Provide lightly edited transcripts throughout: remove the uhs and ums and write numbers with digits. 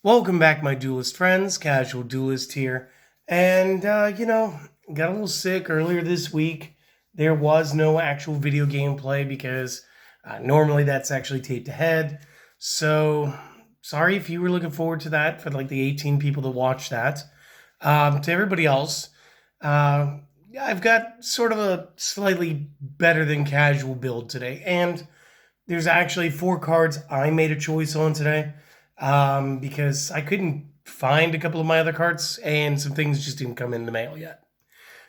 Welcome back, my duelist friends. Casual Duelist here. And, got a little sick earlier this week. There was no actual video gameplay because normally that's actually taped ahead. So, sorry if you were looking forward to that for like the 18 people that watch that. To everybody else, I've got sort of a slightly better than casual build today. And there's actually 4 cards I made a choice on today because I couldn't find a couple of my other cards and some things just didn't come in the mail yet.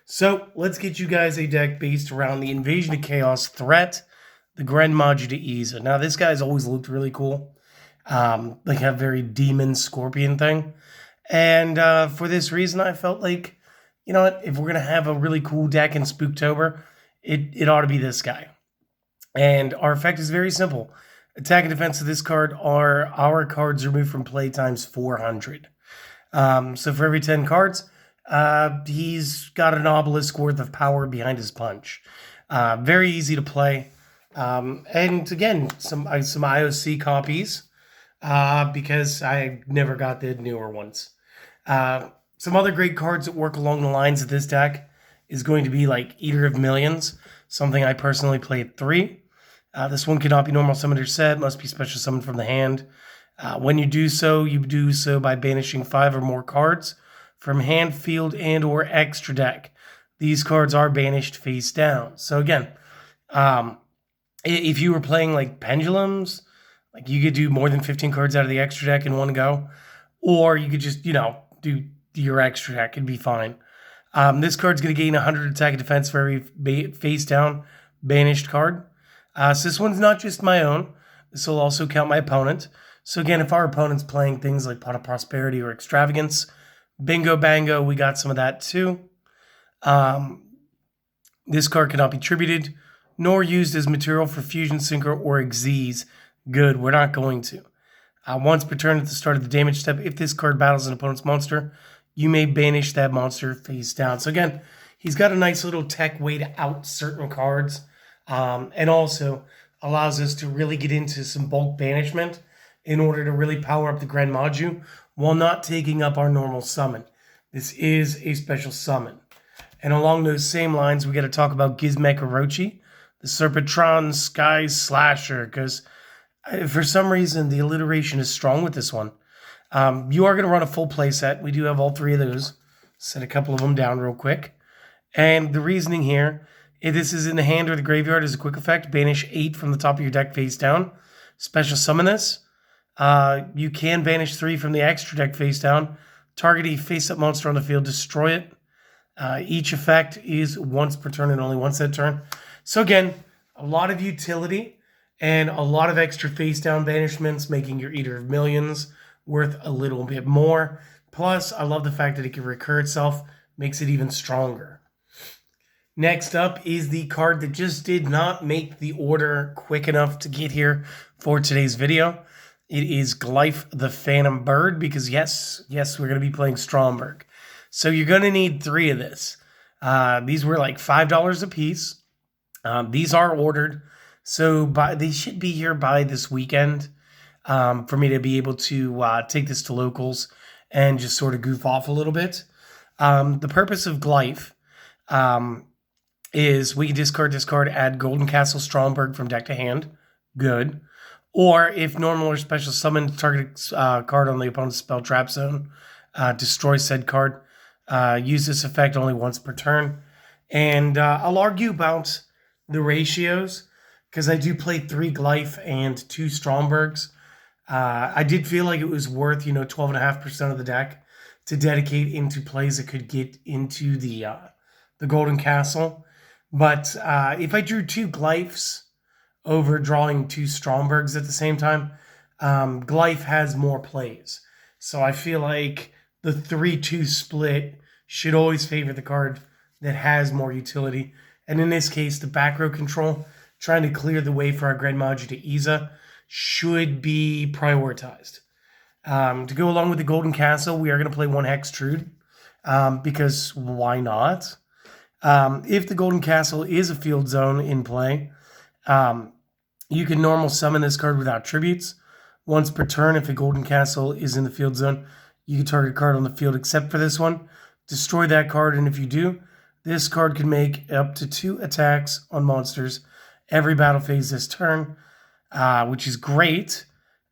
So let's get you guys a deck based around the Invasion of Chaos threat, the Gren Maju to Eiza. Now this guy's always looked really cool, like a very demon scorpion thing. And for this reason, I felt like, you know what, if we're going to have a really cool deck in Spooktober, it ought to be this guy. And our effect is very simple. Attack and defense of this card are our cards removed from play times 400. So for every 10 cards, he's got an obelisk worth of power behind his punch. Very easy to play. And again, some IOC copies because I never got the newer ones. Some other great cards that work along the lines of this deck is going to be like Eater of Millions, something I personally play at 3. This one cannot be normal summoned or set, must be special summoned from the hand. When you do so by banishing 5 or more cards from hand, field, and or extra deck. These cards are banished face down. So again, if you were playing like Pendulums, like you could do more than 15 cards out of the extra deck in one go, or you could just, do your extra deck, it'd be fine. This card's going to gain 100 attack and defense for every face down banished card. So this one's not just my own. This will also count my opponent. So again, if our opponent's playing things like Pot of Prosperity or Extravagance, bingo bango, we got some of that too. This card cannot be tributed, nor used as material for Fusion Synchro or Xyz. Good, we're not going to. Once per turn at the start of the damage step, if this card battles an opponent's monster, you may banish that monster face down. So again, he's got a nice little tech way to out certain cards. And also allows us to really get into some bulk banishment in order to really power up the Gren Maju while not taking up our normal summon. This is a special summon. And along those same lines, we got to talk about Gizmek Orochi, the Serpentron Sky Slasher, because for some reason the alliteration is strong with this one. You are going to run a full playset. We do have all 3 of those. Set a couple of them down real quick. And the reasoning here, if this is in the hand or the graveyard as a quick effect, banish 8 from the top of your deck face down. Special summon this. You can banish 3 from the extra deck face down. Target a face-up monster on the field, destroy it. Each effect is once per turn and only once that turn. So again, a lot of utility and a lot of extra face-down banishments, making your Eater of Millions worth a little bit more. Plus, I love the fact that it can recur itself, makes it even stronger. Next up is the card that just did not make the order quick enough to get here for today's video. It is Glyph the Phantom Bird because yes, we're going to be playing Stromberg. So you're going to need 3 of this. These were like $5 a piece. These are ordered. So they should be here by this weekend for me to be able to take this to locals and just sort of goof off a little bit. The purpose of Glyph is we can discard, add Golden Castle Stromberg from deck to hand. Good. Or if normal or special summon, target card on the opponent's spell trap zone, destroy said card. Use this effect only once per turn. And I'll argue about the ratios because I do play 3 Glyph and 2 Strombergs. I did feel like it was worth, 12.5% of the deck to dedicate into plays that could get into the Golden Castle. But if I drew 2 Glyphs over drawing 2 Strombergs at the same time, Glyph has more plays. So I feel like the 3-2 split should always favor the card that has more utility. And in this case, the back row control, trying to clear the way for our Gren Maju to Eiza, should be prioritized. To go along with the Golden Castle, we are going to play 1 Hextrude, because why not? If the Golden Castle is a field zone in play, you can normal summon this card without tributes. Once per turn, if a golden castle is in the field zone, you can target a card on the field except for this one. Destroy that card, and if you do, this card can make up to 2 attacks on monsters every battle phase this turn, which is great.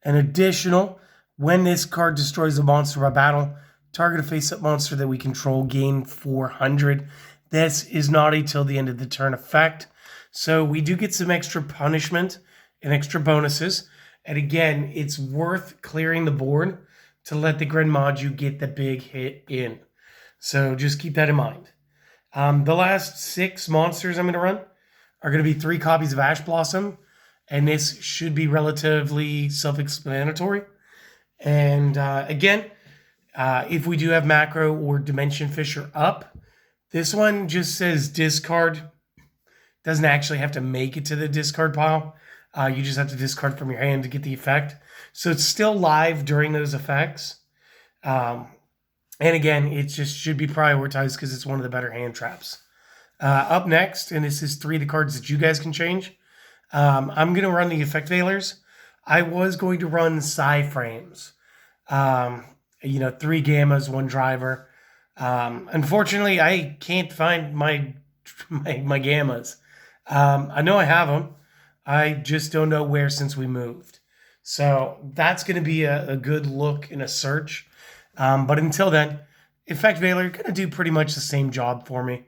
An additional, when this card destroys a monster by battle, target a face-up monster that we control, gain 400. This is not a till the end of the turn effect. So we do get some extra punishment and extra bonuses. And again, it's worth clearing the board to let the Gren Maju get the big hit in. So just keep that in mind. The last 6 monsters I'm going to run are going to be 3 copies of Ash Blossom. And this should be relatively self-explanatory. And again, if we do have Macro or Dimension Fisher up, this one just says discard. Doesn't actually have to make it to the discard pile. You just have to discard from your hand to get the effect. So it's still live during those effects. And again, it just should be prioritized because it's one of the better hand traps. Up next, and this is 3 of the cards that you guys can change. I'm going to run the Effect Veilers. I was going to run Psi Frames. 3 Gammas, 1 Driver. Unfortunately, I can't find my Gammas. I know I have them. I just don't know where since we moved. So that's going to be a good look in a search. But until then, Effect Veiler going to do pretty much the same job for me.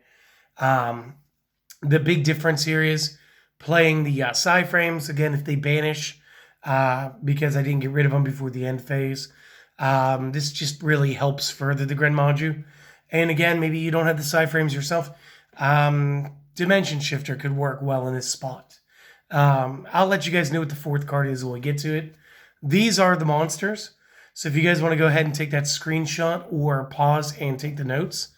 The big difference here is playing the Psi Frames. Again, if they banish, because I didn't get rid of them before the end phase, this just really helps further the Gren Maju. And again, maybe you don't have the Psi Frames yourself. Dimension Shifter could work well in this spot. I'll let you guys know what the 4th card is when we get to it. These are the monsters. So if you guys want to go ahead and take that screenshot or pause and take the notes,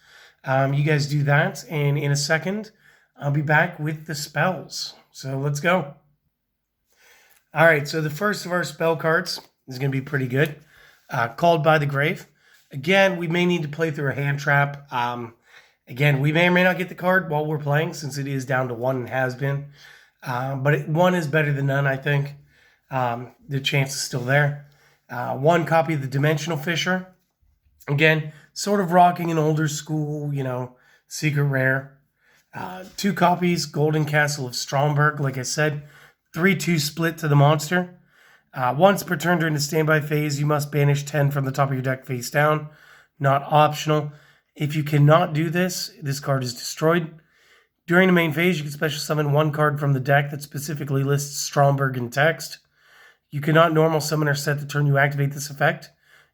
you guys do that. And in a second, I'll be back with the spells. So let's go. All right, so the first of our spell cards is going to be pretty good. Called by the Grave. Again, we may need to play through a hand trap. Again, we may or may not get the card while we're playing since it is down to 1 and has been. But 1 is better than none, I think. The chance is still there. 1 copy of the Dimensional Fisher. Again, sort of rocking an older school, secret rare. 2 copies, Golden Castle of Stromberg, like I said. 3/2 split to the monster. Once per turn during the standby phase, you must banish 10 from the top of your deck face down. Not optional. If you cannot do this, this card is destroyed. During the main phase, you can special summon 1 card from the deck that specifically lists Stromberg in text. You cannot normal summon or set the turn you activate this effect,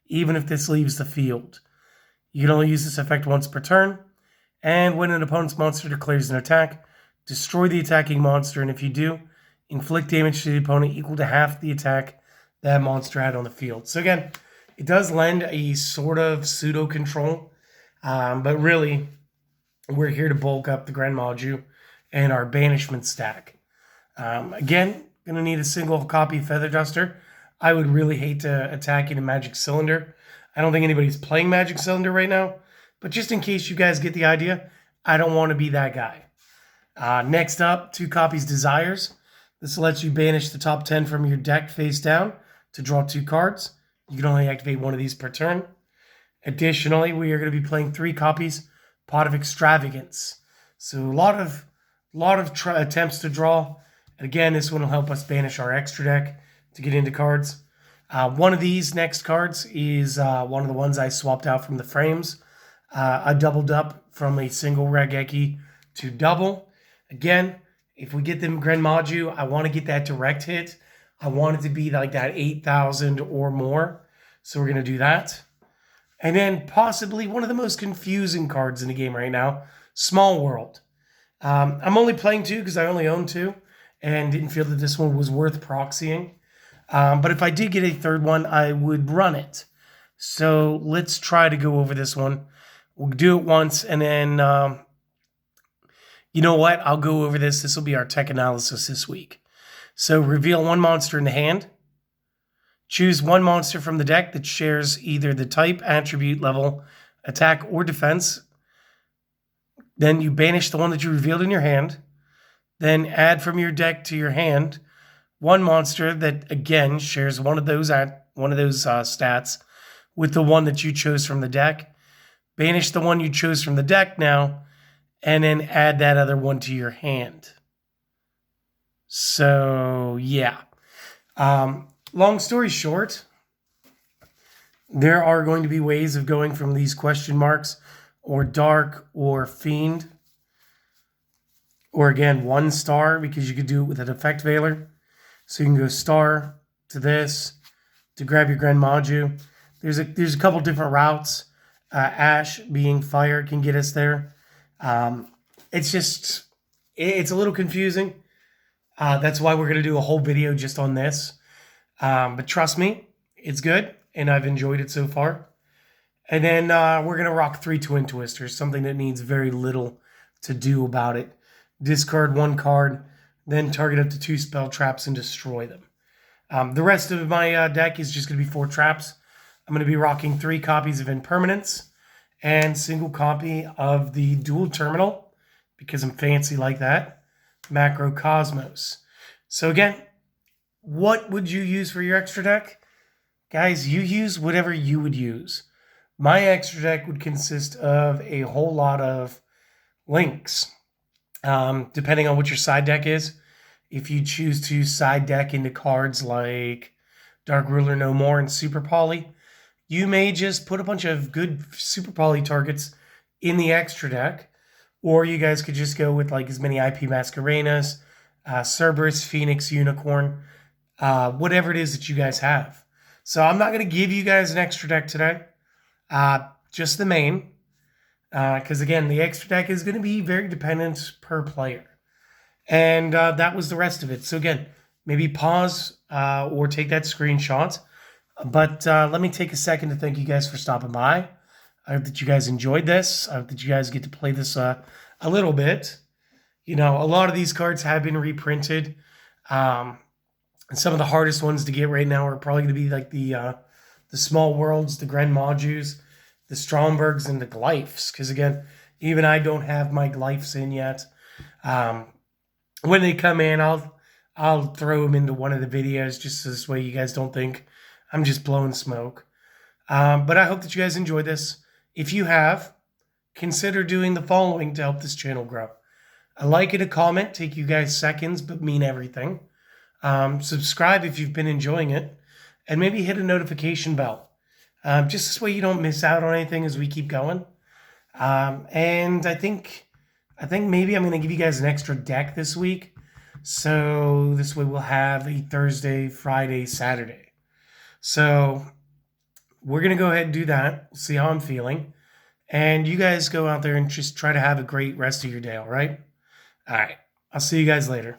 even if this leaves the field. You can only use this effect once per turn. And when an opponent's monster declares an attack, destroy the attacking monster, and if you do, inflict damage to the opponent equal to half the attack that monster had on the field. So again, it does lend a sort of pseudo-control, but really, we're here to bulk up the Gren Maju and our banishment stack. Again, going to need a single copy of Feather Duster. I would really hate to attack in a Magic Cylinder. I don't think anybody's playing Magic Cylinder right now, but just in case you guys get the idea, I don't want to be that guy. Next up, 2 copies Desires. This lets you banish the top 10 from your deck face down to draw 2 cards. You can only activate 1 of these per turn. Additionally, we are going to be playing 3 copies Pot of Extravagance. So a lot of attempts to draw. And again, this one will help us banish our extra deck to get into cards. One of these next cards is one of the ones I swapped out from the frames. I doubled up from a single Regeki to double. Again, if we get them Gren Maju, I want to get that direct hit. I want it to be like that 8,000 or more. So we're going to do that. And then possibly one of the most confusing cards in the game right now, Small World. I'm only playing 2 because I only own 2 and didn't feel that this one was worth proxying. But if I did get a 3rd one, I would run it. So let's try to go over this one. We'll do it once and then, you know what? I'll go over this. This will be our tech analysis this week. So reveal 1 monster in the hand. Choose 1 monster from the deck that shares either the type, attribute, level, attack, or defense. Then you banish the one that you revealed in your hand. Then add from your deck to your hand one monster that again shares one of those stats with the one that you chose from the deck. Banish the one you chose from the deck now, and then add that other one to your hand. So yeah. Long story short, there are going to be ways of going from these question marks or dark or fiend, or again 1 star, because you could do it with an effect veiler. So you can go star to this to grab your Gren Maju. There's a couple different routes. Ash being fire can get us there. It's a little confusing. That's why we're going to do a whole video just on this. But trust me, it's good, and I've enjoyed it so far. And then we're going to rock 3 Twin Twisters, something that needs very little to do about it. Discard 1 card, then target up to 2 spell traps and destroy them. The rest of my deck is just going to be 4 traps. I'm going to be rocking 3 copies of Impermanence and single copy of the Dual Terminal, because I'm fancy like that, Macro Cosmos. So again, what would you use for your extra deck? Guys, you use whatever you would use. My extra deck would consist of a whole lot of links, depending on what your side deck is. If you choose to side deck into cards like Dark Ruler No More and Super Poly, you may just put a bunch of good Super Poly targets in the extra deck, or you guys could just go with like as many IP Mascarenas, Cerberus, Phoenix, Unicorn, whatever it is that you guys have. So I'm not going to give you guys an extra deck today, just the main, because again, the extra deck is going to be very dependent per player. And that was the rest of it. So again, maybe pause or take that screenshot. But let me take a second to thank you guys for stopping by. I hope that you guys enjoyed this. I hope that you guys get to play this a little bit. You know, a lot of these cards have been reprinted. And some of the hardest ones to get right now are probably going to be like the Small Worlds, the Gren Majus, the Strombergs, and the Glyphs. Because again, even I don't have my Glyphs in yet. When they come in, I'll throw them into one of the videos just so this way you guys don't think I'm just blowing smoke. But I hope that you guys enjoyed this. If you have, consider doing the following to help this channel grow. A like and a comment take you guys seconds, but mean everything. Subscribe if you've been enjoying it. And maybe hit a notification bell. Just this way you don't miss out on anything as we keep going. And I think maybe I'm going to give you guys an extra deck this week. So this way we'll have a Thursday, Friday, Saturday. So we're going to go ahead and do that. See how I'm feeling. And you guys go out there and just try to have a great rest of your day, all right? All right. I'll see you guys later.